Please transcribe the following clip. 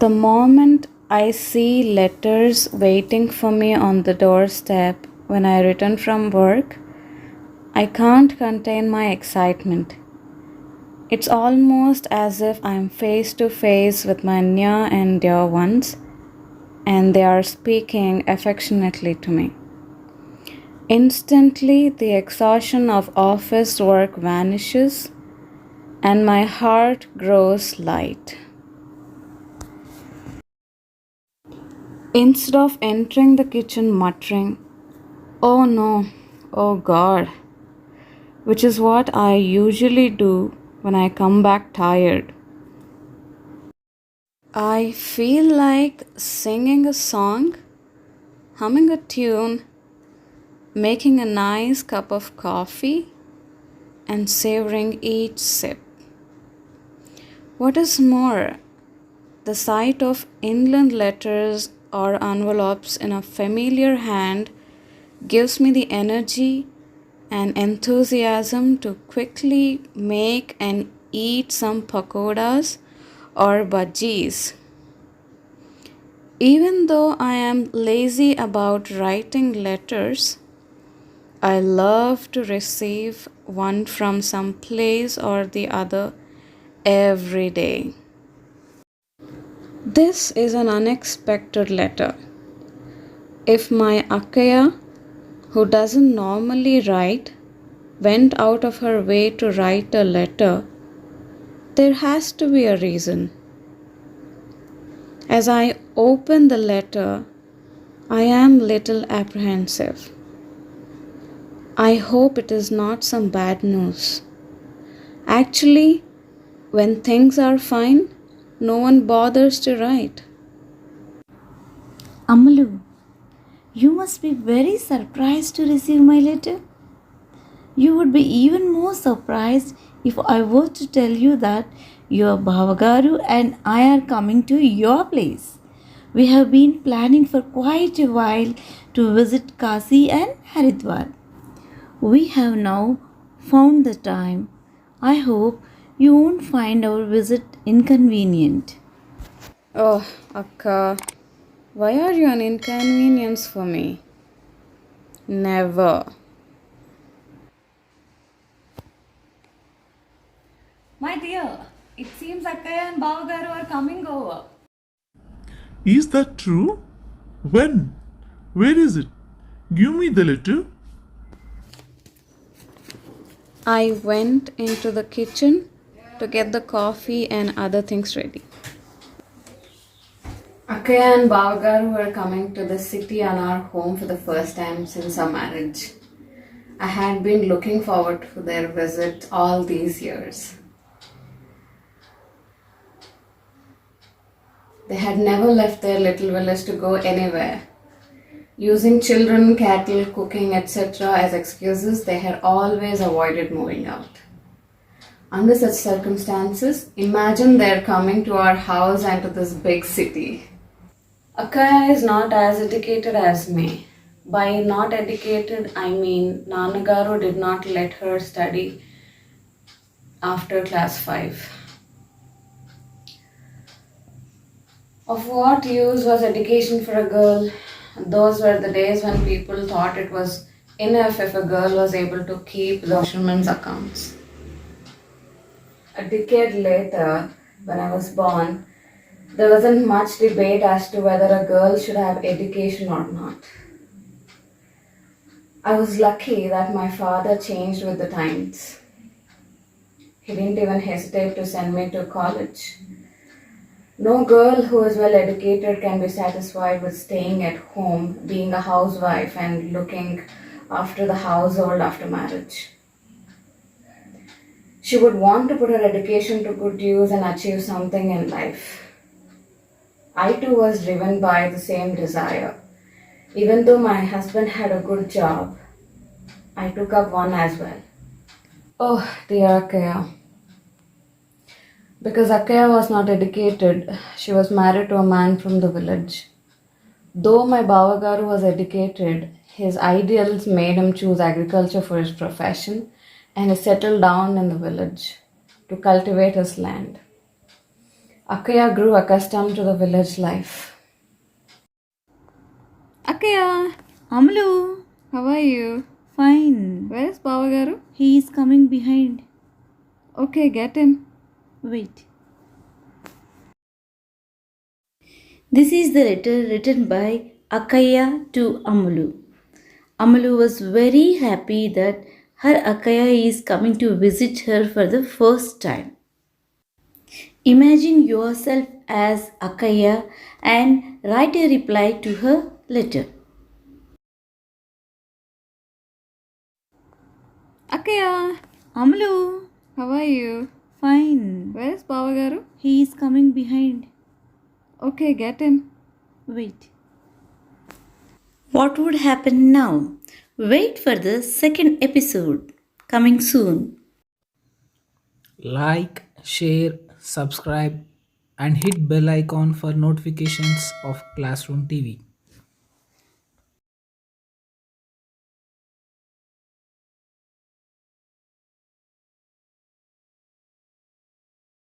The moment I see letters waiting for me on the doorstep when I return from work, I can't contain my excitement. It's almost as if I'm face to face with my near and dear ones, and they are speaking affectionately to me. Instantly, the exhaustion of office work vanishes, and my heart grows light. Instead of entering the kitchen muttering, "Oh no, oh God," which is what I usually do when I come back tired, I feel like singing a song, humming a tune, making a nice cup of coffee, and savoring each sip. What is more, the sight of inland letters or envelopes in a familiar hand gives me the energy and enthusiasm to quickly make and eat some pakodas or bhajis. Even though I am lazy about writing letters, I love to receive one from some place or the other every day. This is an unexpected letter. If my Akaya, who doesn't normally write, went out of her way to write a letter, there has to be a reason. As I open the letter, I am little apprehensive. I hope it is not some bad news. Actually, when things are fine, no one bothers to write. Amalu, you must be very surprised to receive my letter. You would be even more surprised if I were to tell you that your Bhavagaru and I are coming to your place. We have been planning for quite a while to visit Kasi and Haridwar. We have now found the time. I hope you won't find our visit inconvenient. Oh, Akka, why are you an inconvenience for me? Never. My dear, it seems Akkaya and Bhavagaru are coming over. Is that true? When? Where is it? Give me the letter. I went into the kitchen to get the coffee and other things ready. Akaya and Bhavagaru were coming to the city and our home for the first time since our marriage. I had been looking forward to their visit all these years. They had never left their little village to go anywhere. Using children, cattle, cooking, etc. as excuses, they had always avoided moving out. Under such circumstances, imagine their coming to our house and to this big city. Akaya is not as educated as me. By not educated, I mean Nanagaru did not let her study after class 5. Of what use was education for a girl? Those were the days when people thought it was enough if a girl was able to keep the fisherman's accounts. A decade later, when I was born, there wasn't much debate as to whether a girl should have education or not. I was lucky that my father changed with the times. He didn't even hesitate to send me to college. No girl who is well educated can be satisfied with staying at home, being a housewife, and looking after the household after marriage. She would want to put her education to good use and achieve something in life. I too was driven by the same desire. Even though my husband had a good job, I took up one as well. Oh, dear Akaya. Because Akaya was not educated, she was married to a man from the village. Though my Bhavagaru was educated, his ideals made him choose agriculture for his profession and he settled down in the village to cultivate his land. Akaya grew accustomed to the village life. Akaya, Amalu, how are you? fine. Where's Bavagaru? He is coming behind. Okay, get in. Wait. This is the letter written by Akaya to Amalu. Amalu was very happy that her Akaya is coming to visit her for the first time. Imagine yourself as Akaya and write a reply to her letter. Akaya, Amalu, how are you? fine. Where's Bavagaru? He is coming behind. Okay, get in. Wait. What would happen now? Wait for the second episode coming soon. Like, share, subscribe, and hit bell icon for notifications of Classroom TV.